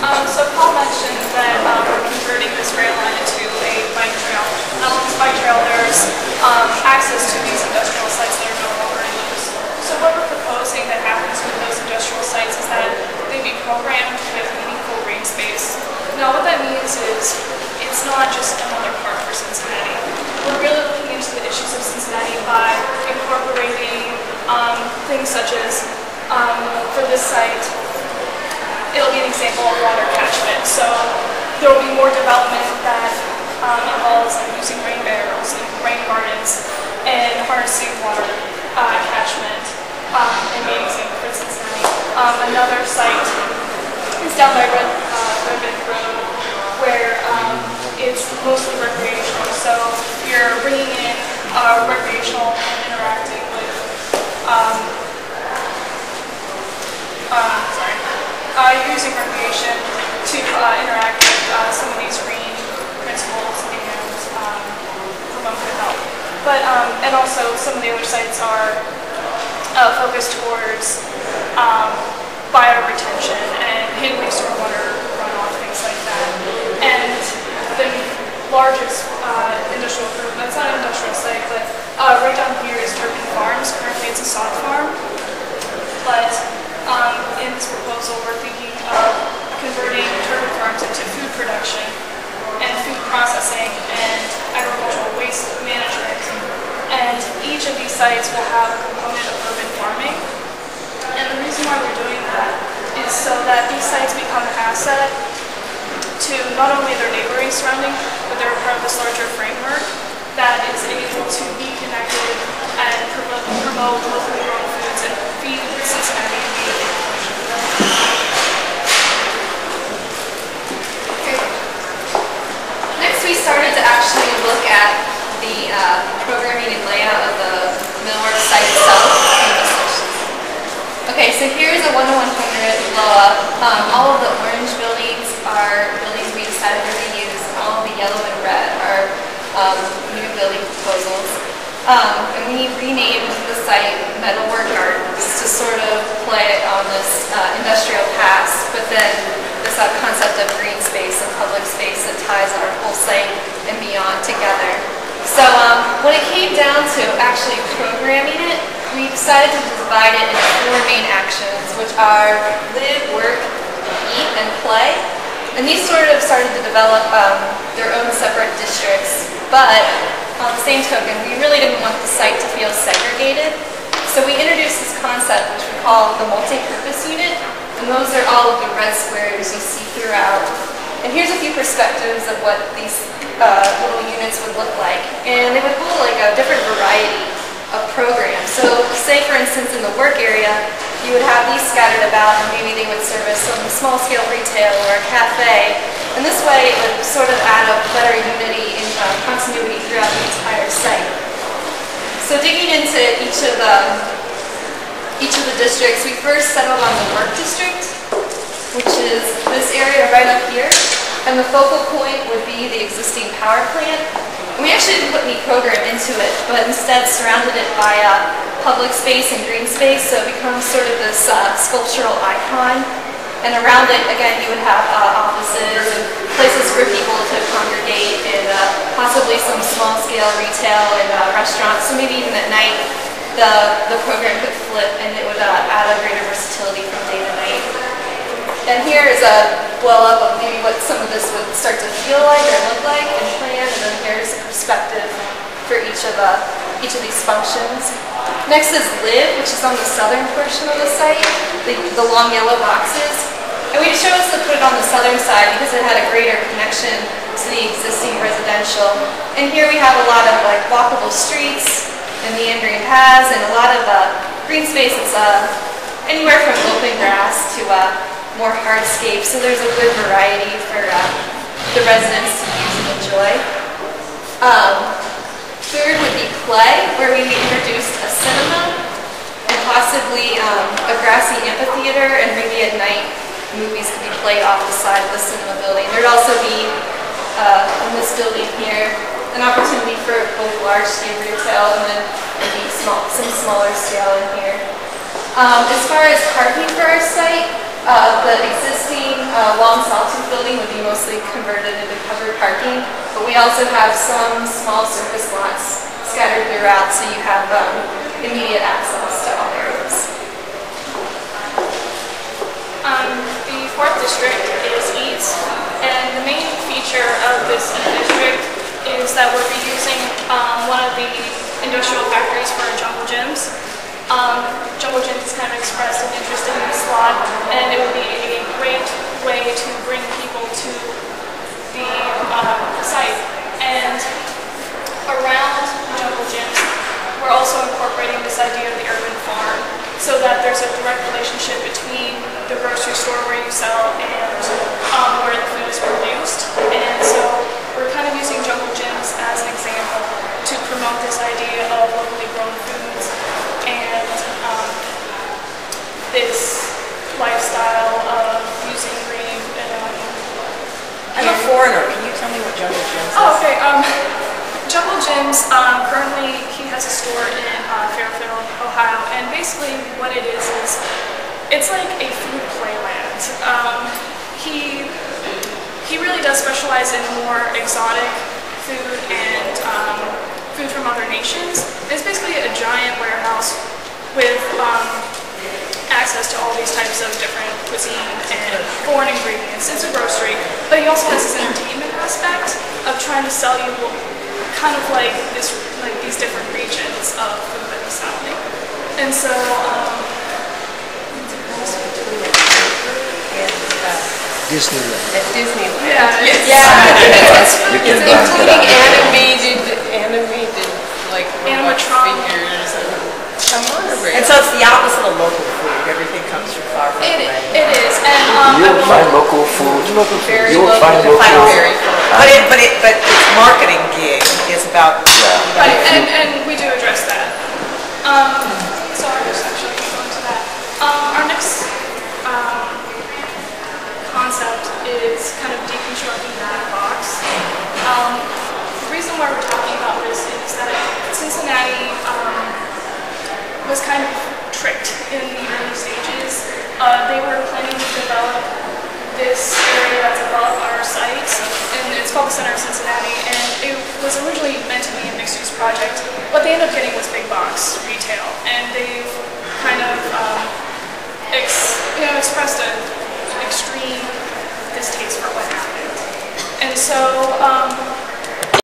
So Paul mentioned that we're converting this rail line into a bike trail. Along this bike trail, there's access to these industrial sites that are no longer in use. So what we're proposing that happens with those industrial sites is that they be programmed with meaningful green space. Now what that means is it's not just another park for Cincinnati. We're really looking into the issues of Cincinnati by incorporating things such as, for this site, it'll be an example of water catchment. So there will be more development that involves using rain barrels and rain gardens and harnessing water catchment and being an example for Cincinnati. Another site is down by Red Bank Road where it's mostly recreational. So you're bringing in recreational and interacting with you're using recreation to interact with some of these green principles and promote good health. But and also some of the other sites are focused towards bioretention and handling stormwater runoff, things like that. And the largest industrial group, that's not an industrial site, but right down here is Turpin Farms. Currently it's a sod farm. But in this proposal, we're thinking of converting Turpin Farms into food production and food processing and agricultural waste management. And each of these sites will have a component of urban farming. And the reason why we're doing that is so that these sites become an asset to not only their neighboring surrounding, but they're part of this larger framework that is able to be connected and promote locally grown foods and feed Cincinnati and feed the Okay. Next, we started to actually look at the programming and layout of the Millworks site itself. Okay, so here's a 1 to 100 blow-up. All of the orange buildings are buildings we decided to reuse. All of the yellow and red are new building proposals. And we renamed the site Metalwork Gardens to sort of play on this industrial past, but then this concept of green space and public space that ties our whole site and beyond together. So when it came down to actually programming it, we decided to divide it into 4 main actions, which are live, work, eat, and play. And these sort of started to develop their own separate districts. But on the same token, we really didn't want the site to feel segregated. So we introduced this concept, which we call the multi-purpose unit. And those are all of the red squares you see throughout. And here's a few perspectives of what these little units would look like. And they would hold like a different variety of programs. So say for instance in the work area, you would have these scattered about and maybe they would service some small scale retail or a cafe. And this way it would sort of add a better unity and continuity throughout the entire site. So digging into each of the districts, we first settled on the work district, which is this area right up here. And the focal point would be the existing power plant. And we actually didn't put any program into it, but instead surrounded it by public space and green space, so it becomes sort of this sculptural icon. And around it, again, you would have offices and places for people to congregate and possibly some small-scale retail and restaurants. So maybe even at night, the program could flip and it would add a greater versatility from day to night. And here is a blow-up of maybe what some of this would start to feel like or look like and plan. And then here's a perspective for each of these functions. Next is live, which is on the southern portion of the site, the long yellow boxes. And we chose to put it on the southern side because it had a greater connection to the existing residential. And here we have a lot of like walkable streets and meandering paths and a lot of green space. It's anywhere from open grass to more hardscape. So there's a good variety for the residents to use and enjoy. Third would be play, where we introduced a cinema and possibly a grassy amphitheater, and maybe at night movies could be played off the side of the cinema building. There'd also be, in this building here, an opportunity for both large-scale retail and then maybe some smaller scale in here. As far as parking for our site, the existing Long Sawtooth building would be mostly converted into covered parking, but we also have some small surface lots scattered throughout, so you have immediate access to all areas. The 4th district is Eats, and the main feature of this district is that we're reusing one of the industrial factories for Jungle Gyms. Jungle Gyms has kind of expressed an interest in this lot, and it would be a great way to bring people to the site. And around Jungle Gyms, we're also incorporating this idea of the urban farm, so that there's a direct relationship between the grocery store where you sell and where the food is produced. And so we're kind of using Jungle Gyms as an example to promote this idea of locally grown foods and this lifestyle of using green. I'm a foreigner. Can you tell me what Jungle Gyms is? Oh, okay. Jungle Gyms, currently he has a store in Fairfield, Ohio, and basically what it is it's like a food playland. He really does specialize in more exotic food and food from other nations. It's basically a giant warehouse with access to all these types of different cuisine and foreign ingredients. It's a grocery, but he also has this entertainment aspect of trying to sell you kind of like these different regions of food that he's selling. And so Disneyland. At Disneyland. yeah, You can It's back it including up. animated like robot Animatronic. figures and a monorail. And so it's the opposite of local food. Everything comes from far, far away. it is. And You'll find local food. Very You'll local, find local. very local. But its marketing gig is about. right, and we do address that. So I'll just actually go into that. Our next concept is kind of deconstructing that box. The reason why we're talking about this is that Cincinnati was kind of tricked in the early stages. They were planning to develop this area that's above our site, and it's called the Center of Cincinnati, and it was originally meant to be a mixed-use project. What they ended up getting was big box retail, and they've kind of expressed an extreme distaste for what happened. And so